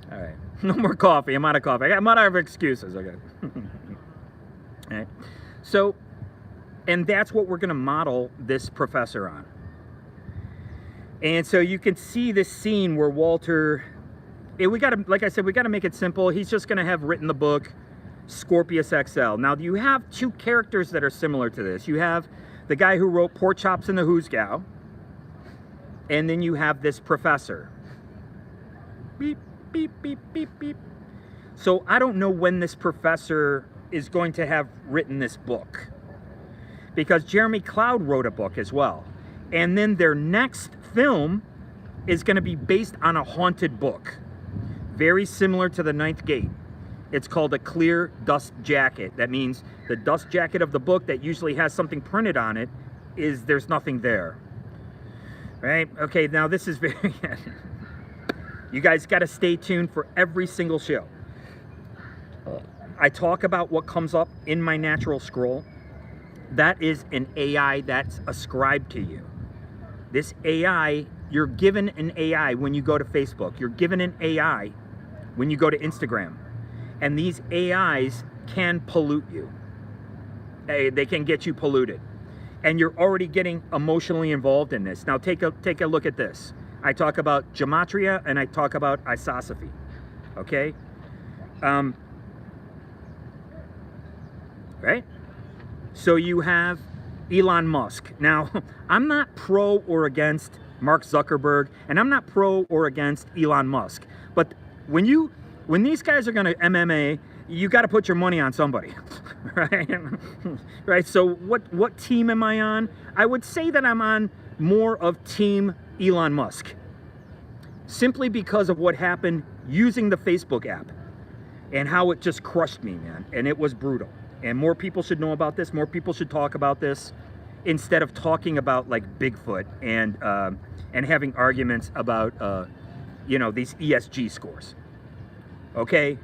All right. No more coffee. I'm out of coffee. I'm out of excuses. Okay. All right. So, and that's what we're going to model this professor on. And so you can see this scene where Walter, we gotta, like I said, we gotta make it simple. He's just gonna have written the book Scorpius XL. Now you have two characters that are similar to this. You have the guy who wrote Pork Chops and the Who's Gal, and then you have this professor. Beep, beep, beep, beep, beep. So I don't know when this professor is going to have written this book, because Jeremy Cloud wrote a book as well. And then their next film is going to be based on a haunted book, very similar to The Ninth Gate. It's called A Clear Dust Jacket. That means the dust jacket of the book that usually has something printed on it is there's nothing there. Right? Okay, now this is very... You guys got to stay tuned for every single show. I talk about what comes up in my natural scroll. That is an AI that's ascribed to you. This AI, you're given an AI when you go to Facebook. You're given an AI when you go to Instagram. And these AIs can pollute you. They can get you polluted. And you're already getting emotionally involved in this. Now take a look at this. I talk about gematria and I talk about isosophy. Okay? Right? So you have Elon Musk. Now, I'm not pro or against Mark Zuckerberg, and I'm not pro or against Elon Musk. But when these guys are going to MMA, you got to put your money on somebody, right? Right. So what team am I on? I would say that I'm on more of Team Elon Musk, simply because of what happened using the Facebook app and how it just crushed me, man. And it was brutal. And more people should know about this. More people should talk about this instead of talking about like Bigfoot and having arguments about these ESG scores. Okay?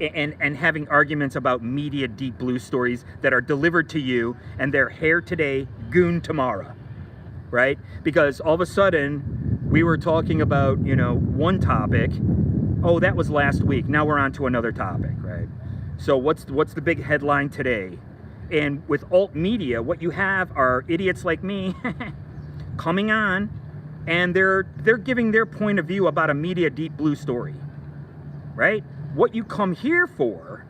And having arguments about media deep blue stories that are delivered to you and they're hair today, goon tomorrow. Right? Because all of a sudden we were talking about, one topic. Oh, that was last week. Now we're on to another topic, right? So what's the big headline today? And with alt media, what you have are idiots like me coming on, and they're giving their point of view about a media deep blue story, right? What you come here for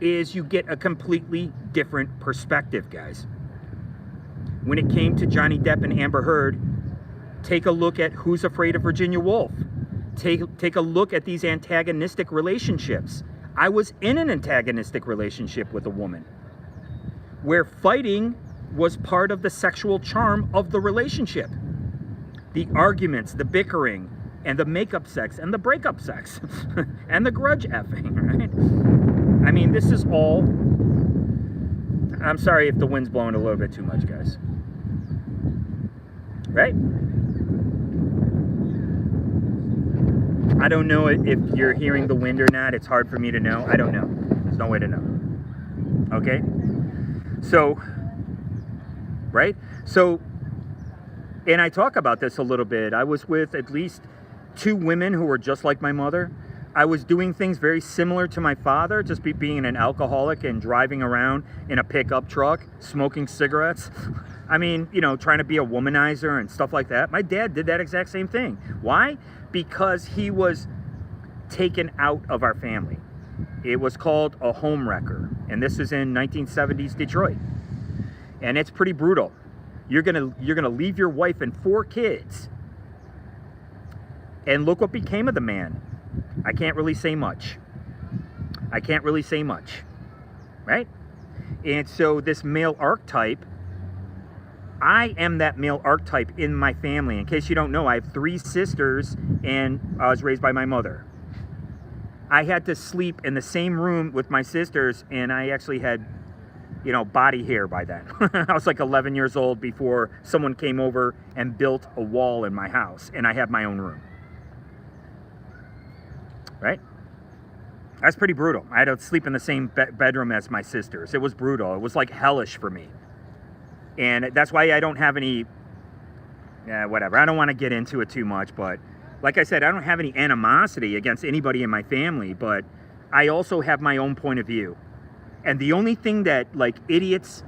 is you get a completely different perspective, guys. When it came to Johnny Depp and Amber Heard, take a look at Who's Afraid of Virginia Woolf. Take a look at these antagonistic relationships. I was in an antagonistic relationship with a woman where fighting was part of the sexual charm of the relationship. The arguments, the bickering, and the makeup sex, and the breakup sex, and the grudge effing, right? I mean, this is all... I'm sorry if the wind's blowing a little bit too much, guys. Right? I don't know if you're hearing the wind or not. It's hard for me to know. I don't know. There's no way to know. Okay? So, right? So, and I talk about this a little bit. I was with at least 2 women who were just like my mother. I was doing things very similar to my father, just being an alcoholic and driving around in a pickup truck, smoking cigarettes. I mean, trying to be a womanizer and stuff like that. My dad did that exact same thing. Why? Because he was taken out of our family. It was called a home wrecker, and this is in 1970s Detroit. And it's pretty brutal. You're gonna leave your wife and 4 kids. And look what became of the man. I can't really say much. Right? And so this male archetype, I am that male archetype in my family. In case you don't know, I have 3 sisters, and I was raised by my mother. I had to sleep in the same room with my sisters, and I actually had, body hair by then. I was like 11 years old before someone came over and built a wall in my house, and I had my own room. Right? That's pretty brutal. I had to sleep in the same bedroom as my sisters. It was brutal. It was like hellish for me. And that's why I don't have any, whatever. I don't want to get into it too much, but like I said, I don't have any animosity against anybody in my family, but I also have my own point of view. And the only thing that, like, idiots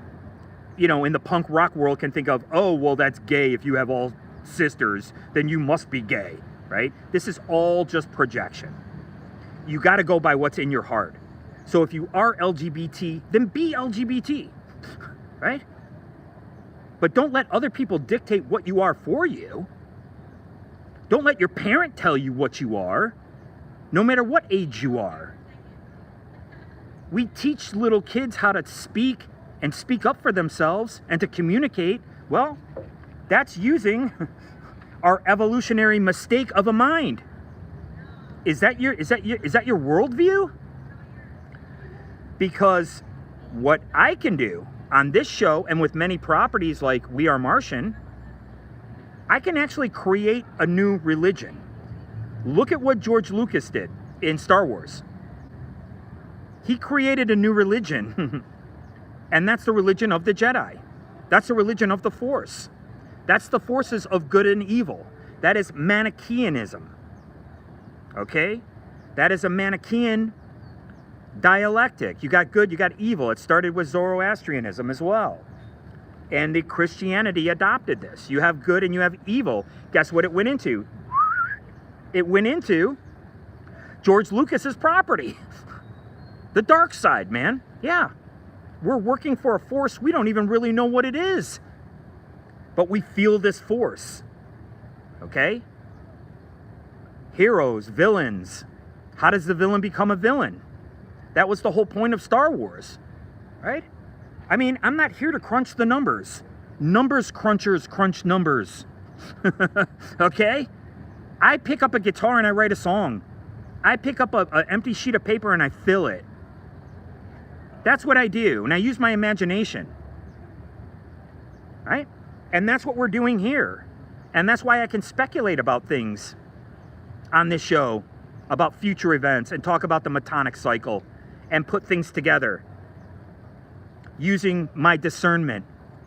you know, in the punk rock world can think of, oh, well, that's gay. If you have all sisters, then you must be gay, right? This is all just projection. You got to go by what's in your heart. So if you are LGBT, then be LGBT, right? But don't let other people dictate what you are for you. Don't let your parent tell you what you are, no matter what age you are. We teach little kids how to speak and speak up for themselves and to communicate. Well, that's using our evolutionary mistake of a mind. Is that your worldview? Because what I can do on this show and with many properties like We Are Martian, I can actually create a new religion. Look at what George Lucas did in Star Wars. He created a new religion, and that's the religion of the Jedi. That's the religion of the Force. That's the forces of good and evil. That is Manichaeanism. Okay? That is a Manichaean dialectic. You got good, you got evil. It started with Zoroastrianism as well. And the Christianity adopted this. You have good and you have evil. Guess what it went into? It went into George Lucas's property. The dark side, man. Yeah. We're working for a force we don't even really know what it is. But we feel this force. Okay? Heroes, villains. How does the villain become a villain? That was the whole point of Star Wars, right? I mean, I'm not here to crunch the numbers. Numbers crunchers crunch numbers. Okay? I pick up a guitar and I write a song. I pick up an empty sheet of paper and I fill it. That's what I do, and I use my imagination. Right? And that's what we're doing here. And that's why I can speculate about things on this show, about future events, and talk about the Metonic cycle, and put things together using my discernment,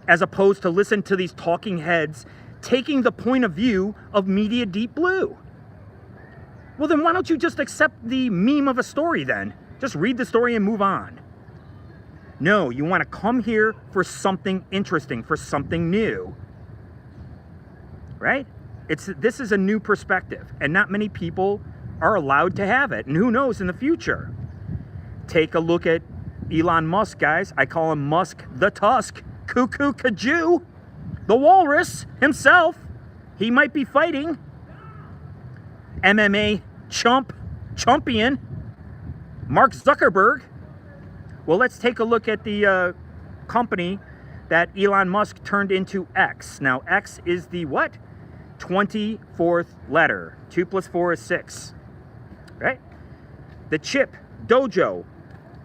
as opposed to listen to these talking heads taking the point of view of Media Deep Blue. Well, then why don't you just accept the meme of a story then? Just read the story and move on. No, you want to come here for something interesting, for something new. Right? This is a new perspective, and not many people are allowed to have it. And who knows in the future? Take a look at Elon Musk, guys. I call him Musk the Tusk. Cuckoo Kajou. The walrus himself. He might be fighting. MMA champion. Mark Zuckerberg. Well, let's take a look at the company that Elon Musk turned into X. Now, X is the what? 24th letter. 2 plus 4 is 6. Right? The chip, Dojo.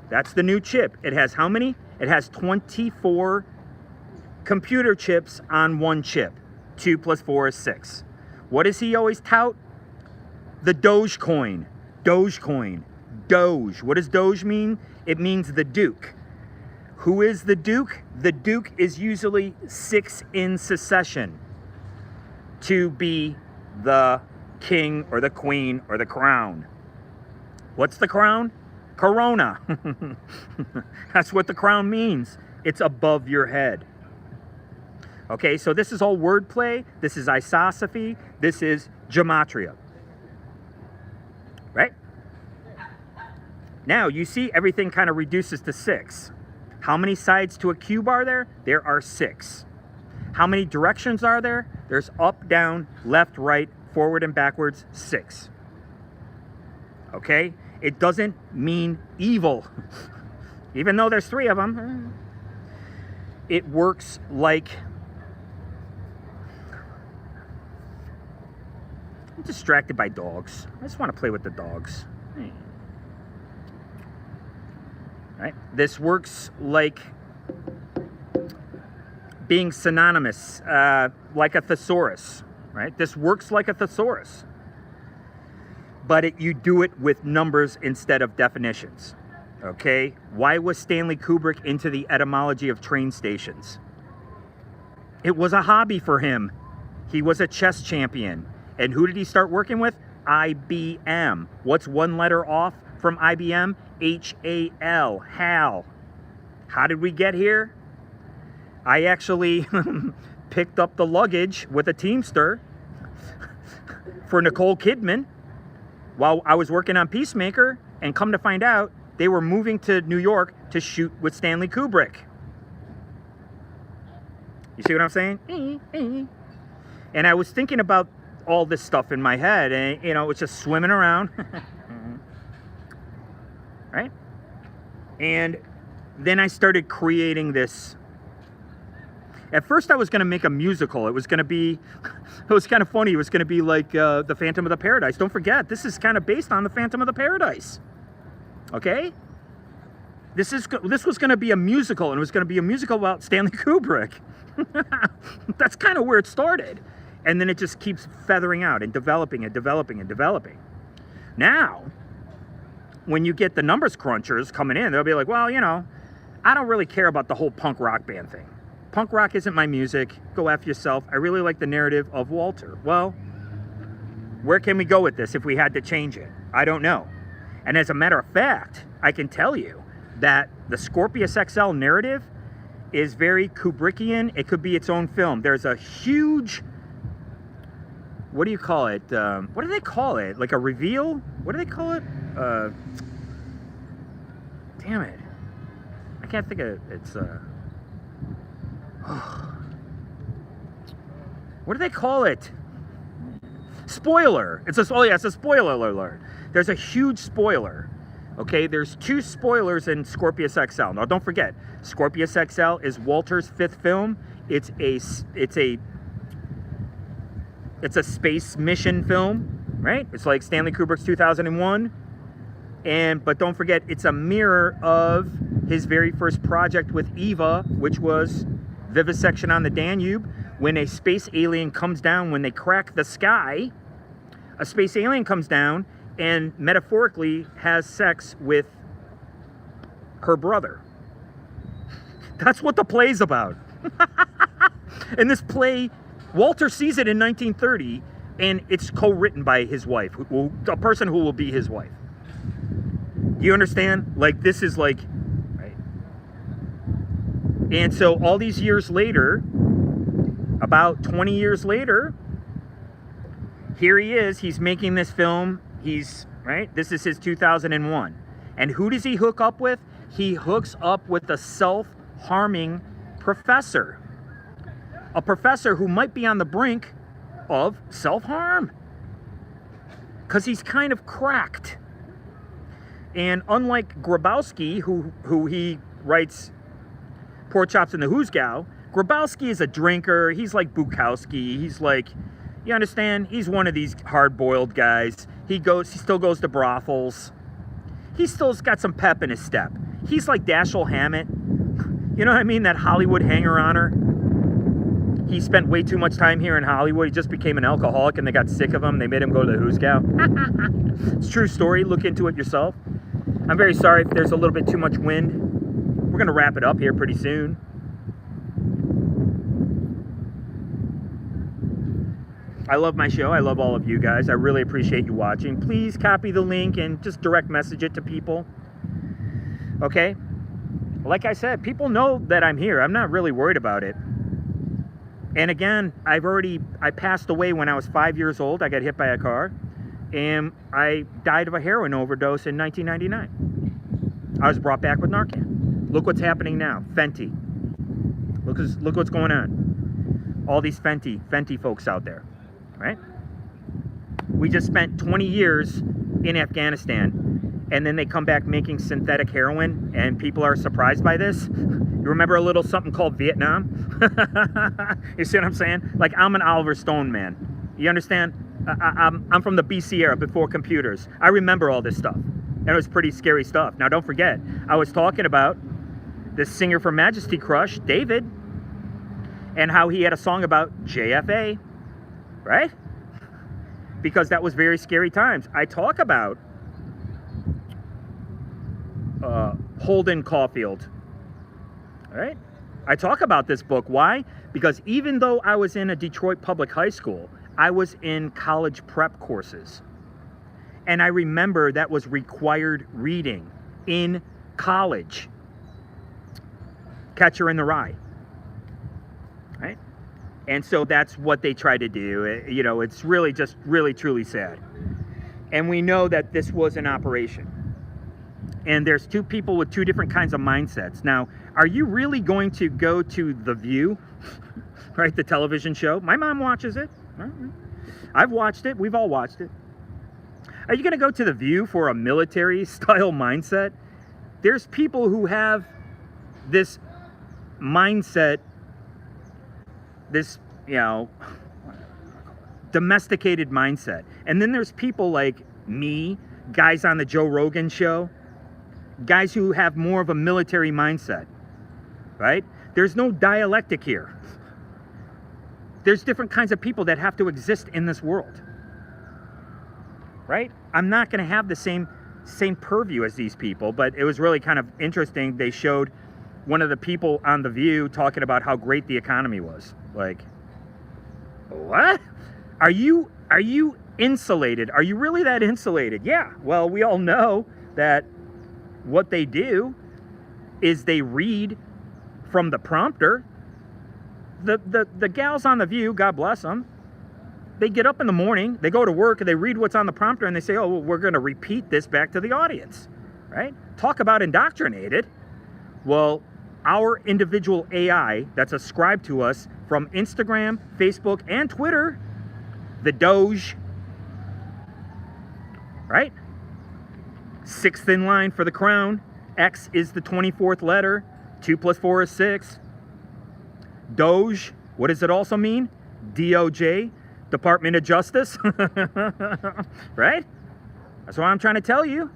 That's the new chip. It has how many? It has 24 computer chips on one chip. 2 plus 4 is 6. What does he always tout? The Dogecoin. Dogecoin. Doge. What does Doge mean? It means the Duke. Who is the Duke? The Duke is usually 6 in succession to be the king or the queen or the crown. What's the crown? Corona. That's what the crown means. It's above your head. Okay, so this is all wordplay. This is isosophy. This is gematria. Right? Now, you see everything kind of reduces to 6. How many sides to a cube are there? There are 6. How many directions are there? There's up, down, left, right, forward, and backwards. 6. Okay? It doesn't mean evil. Even though there's 3 of them. It works like... I'm distracted by dogs. I just want to play with the dogs. Right? This works like being synonymous, like a thesaurus. Right? This works like a thesaurus. But you do it with numbers instead of definitions. Okay? Why was Stanley Kubrick into the etymology of train stations? It was a hobby for him. He was a chess champion. And who did he start working with? IBM. What's one letter off from IBM? HAL. HAL. How did we get here? I actually picked up the luggage with a Teamster for Nicole Kidman while I was working on Peacemaker, and come to find out, they were moving to New York to shoot with Stanley Kubrick. You see what I'm saying? And I was thinking about all this stuff in my head, and you know, it's just swimming around. Right? And then I started creating this. At first I was going to make a musical. It was going to be, it was kind of funny. It was going to be like the Phantom of the Paradise. Don't forget, this is kind of based on the Phantom of the Paradise. Okay? This was going to be a musical, and it was going to be a musical about Stanley Kubrick. That's kind of where it started. And then it just keeps feathering out and developing and developing and developing. Now, when you get the numbers crunchers coming in, they'll be like, well, you know, I don't really care about the whole punk rock band thing. Punk rock isn't my music. Go F yourself. I really like the narrative of Walter. Well, where can we go with this if we had to change it? I don't know. And as a matter of fact, I can tell you that the Scorpius XL narrative is very Kubrickian. It could be its own film. There's a huge, what do you call it? What do they call it? Like a reveal? What do they call it? Damn it. I can't think of it. It's, what do they call it? Spoiler. It's a spoiler alert. There's a huge spoiler. Okay, there's 2 spoilers in Scorpius XL. Now, don't forget, Scorpius XL is Walter's 5th film. It's a space mission film, right? It's like Stanley Kubrick's 2001. But don't forget, it's a mirror of his very first project with Eva, which was Vivisection on the Danube. When a space alien comes down, when they crack the sky, a space alien comes down and metaphorically has sex with her brother. That's what the play's about. And this play, Walter sees it in 1930, and it's co-written by his wife, a person who will be his wife. You understand? Like, this is like, right? And so all these years later, about 20 years later, here he is. He's making this film. Right? This is his 2001. And who does he hook up with? He hooks up with a self-harming professor. A professor who might be on the brink of self-harm. Because he's kind of cracked. And unlike Grabowski, who he writes Pork Chops in the Hoosgow, Grabowski is a drinker. He's like Bukowski. He's like, you understand? He's one of these hard-boiled guys. He still goes to brothels. He still's got some pep in his step. He's like Dashiell Hammett. You know what I mean? That Hollywood hanger-oner. He spent way too much time here in Hollywood. He just became an alcoholic, and they got sick of him. They made him go to the Hoosgow. It's a true story. Look into it yourself. I'm very sorry if there's a little bit too much wind. We're going to wrap it up here pretty soon. I love my show. I love all of you guys. I really appreciate you watching. Please copy the link and just direct message it to people. Okay? Like I said, people know that I'm here. I'm not really worried about it. And again, I passed away when I was 5 years old. I got hit by a car. And I died of a heroin overdose in 1999. I was brought back with Narcan. Look what's happening now. Fenty. Look what's going on. All these Fenty folks out there. Right? We just spent 20 years in Afghanistan, and then they come back making synthetic heroin, and people are surprised by this. You remember a little something called Vietnam? You see what I'm saying? Like, I'm an Oliver Stone man. You understand? I'm from the BC era, before computers. I remember all this stuff, and it was pretty scary stuff. Now, don't forget, I was talking about this singer from Majesty Crush, David, and how he had a song about JFA. Right? Because that was very scary times. I talk about Holden Caulfield. All right? I talk about this book. Why? Because even though I was in a Detroit public high school, I was in college prep courses. And I remember that was required reading in college. Catcher in the Rye. And so that's what they try to do. You know, it's really just really, truly sad. And we know that this was an operation. And there's two people with two different kinds of mindsets. Now, are you really going to go to The View, right, the television show? My mom watches it. I've watched it. We've all watched it. Are you going to go to The View for a military-style mindset? There's people who have this mindset, this, you know, domesticated mindset. And then there's people like me, guys on the Joe Rogan show, guys who have more of a military mindset, right? There's no dialectic here. There's different kinds of people that have to exist in this world, right? I'm not going to have the same purview as these people, but it was really kind of interesting. They showed one of the people on The View talking about how great the economy was. Like, what? Are you insulated? Are you really that insulated? Yeah. Well, we all know that what they do is they read from the prompter. The gals on The View, God bless them, they get up in the morning, they go to work, and they read what's on the prompter, and they say, oh, well, we're going to repeat this back to the audience, right? Talk about indoctrinated. Well, our individual AI that's ascribed to us from Instagram, Facebook, and Twitter, the Doge, right? Sixth in line for the crown. X is the 24th letter. 2 + 4 is 6. Doge, what does it also mean? DOJ, Department of Justice, right? That's what I'm trying to tell you.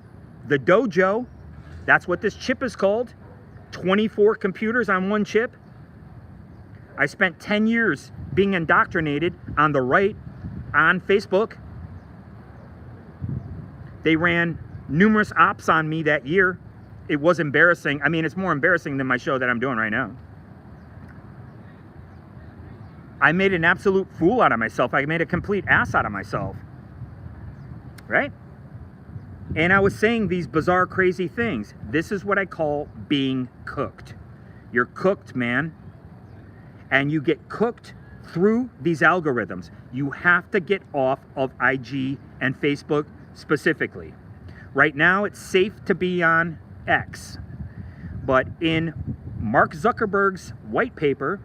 The dojo, that's what this chip is called. 24 computers on one chip. I spent 10 years being indoctrinated on the right, on Facebook. They ran numerous ops on me that year. It was embarrassing. I mean, it's more embarrassing than my show that I'm doing right now. I made an absolute fool out of myself. I made a complete ass out of myself, right? And I was saying these bizarre, crazy things. This is what I call being cooked. You're cooked, man. And you get cooked through these algorithms. You have to get off of IG and Facebook specifically. Right now, it's safe to be on X. But in Mark Zuckerberg's white paper,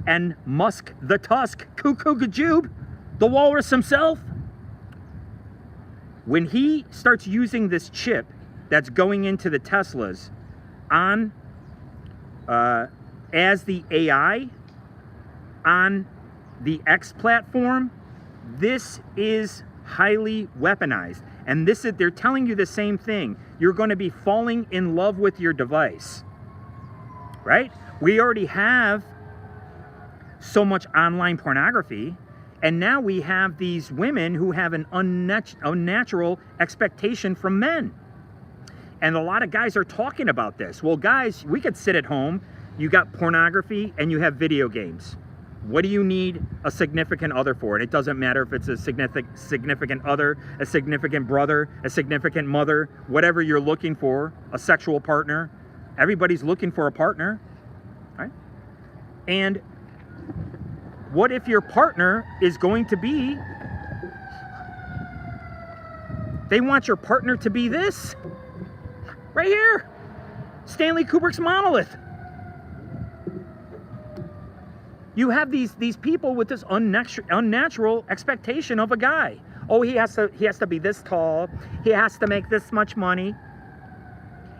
and Musk the Tusk, Cuckoo Gajoob, the walrus himself, when he starts using this chip that's going into the Teslas on as the AI on the X platform, this is highly weaponized. And this is, they're telling you the same thing. You're going to be falling in love with your device, right? We already have so much online pornography, and now we have these women who have an unnatural expectation from men. And a lot of guys are talking about this. Well, guys, we could sit at home. You got pornography and you have video games. What do you need a significant other for? And it doesn't matter if it's a significant other, a significant brother, a significant mother, whatever you're looking for, a sexual partner. Everybody's looking for a partner, right? And what if your partner is going to be, they want your partner to be this, right here, Stanley Kubrick's Monolith. You have these people with this unnatural expectation of a guy. Oh, he has to be this tall. He has to make this much money.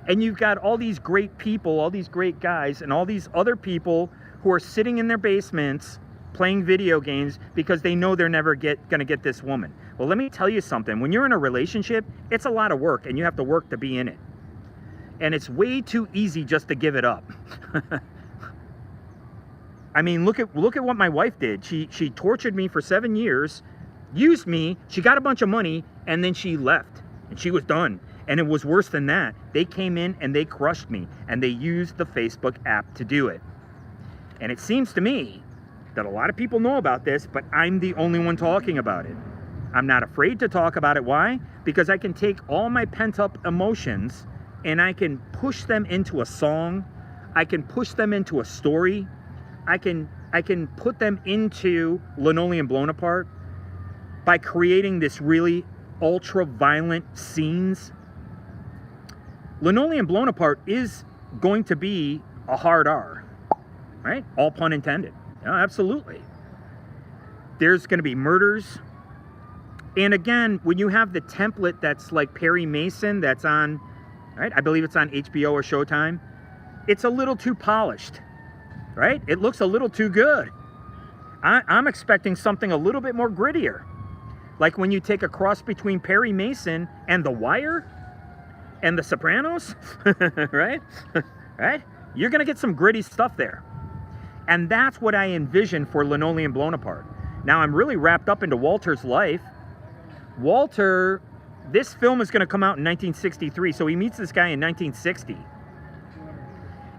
And you've got all these great people, all these great guys, and all these other people who are sitting in their basements playing video games because they know they're never going to get this woman. Well, let me tell you something. When you're in a relationship, it's a lot of work, and you have to work to be in it. And it's way too easy just to give it up. I mean, look at what my wife did. She tortured me for 7 years, used me, she got a bunch of money, and then she left. And she was done. And it was worse than that. They came in and they crushed me, and they used the Facebook app to do it. And it seems to me that a lot of people know about this, but I'm the only one talking about it. I'm not afraid to talk about it. Why? Because I can take all my pent-up emotions and I can push them into a song. I can push them into a story. I can I can put them into Linoleum Blown Apart by creating this really ultra violent scenes. Linoleum Blown Apart is going to be a hard R, right? All pun intended. Yeah, absolutely. There's going to be murders. And again, when you have the template that's like Perry Mason, that's on, right? I believe it's on HBO or Showtime. It's a little too polished, right? It looks a little too good. I'm expecting something a little bit more grittier. Like when you take a cross between Perry Mason and The Wire and The Sopranos, right? Right? You're going to get some gritty stuff there. And that's what I envision for Linoleum Blown Apart. Now, I'm really wrapped up into Walter's life. Walter, this film is going to come out in 1963, so he meets this guy in 1960.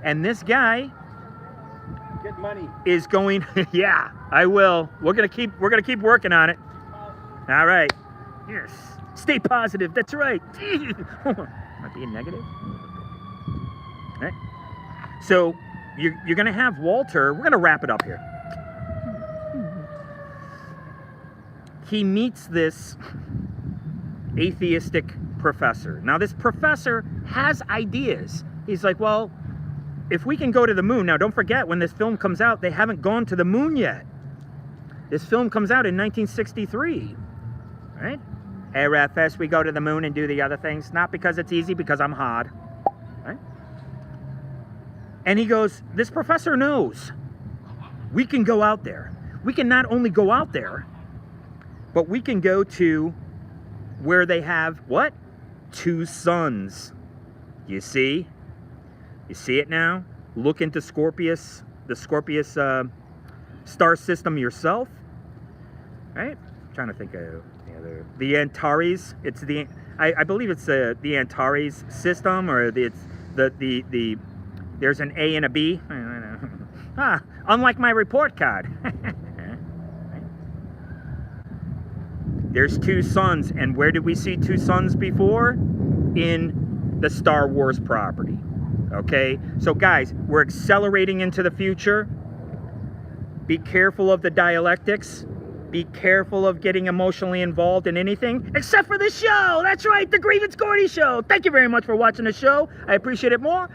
And this guy get money is going, yeah, I will. We're going to keep working on it. All right. Yes. Stay positive. That's right. Am I being negative? All right. So you're going to have Walter. We're going to wrap it up here. He meets this atheistic professor. Now, this professor has ideas. He's like, well, if we can go to the moon. Now, don't forget, when this film comes out, they haven't gone to the moon yet. This film comes out in 1963. Right? Hey, Ref, we go to the moon and do the other things. Not because it's easy, because I'm hard. Right? And he goes, this professor knows we can go out there. We can not only go out there, but we can go to where they have, what? 2 suns. You see? You see it now? Look into Scorpius, the Scorpius star system yourself. Right? I'm trying to think of the Antares. It's the, I believe it's the Antares system, or there's an A and a B. Unlike my report card. There's 2 suns, and where did we see 2 suns before? In the Star Wars property. Okay, so guys, we're accelerating into the future. Be careful of the dialectics. Be careful of getting emotionally involved in anything, except for the show. That's right, the Grievance Gordy Show. Thank you very much for watching the show. I appreciate it more.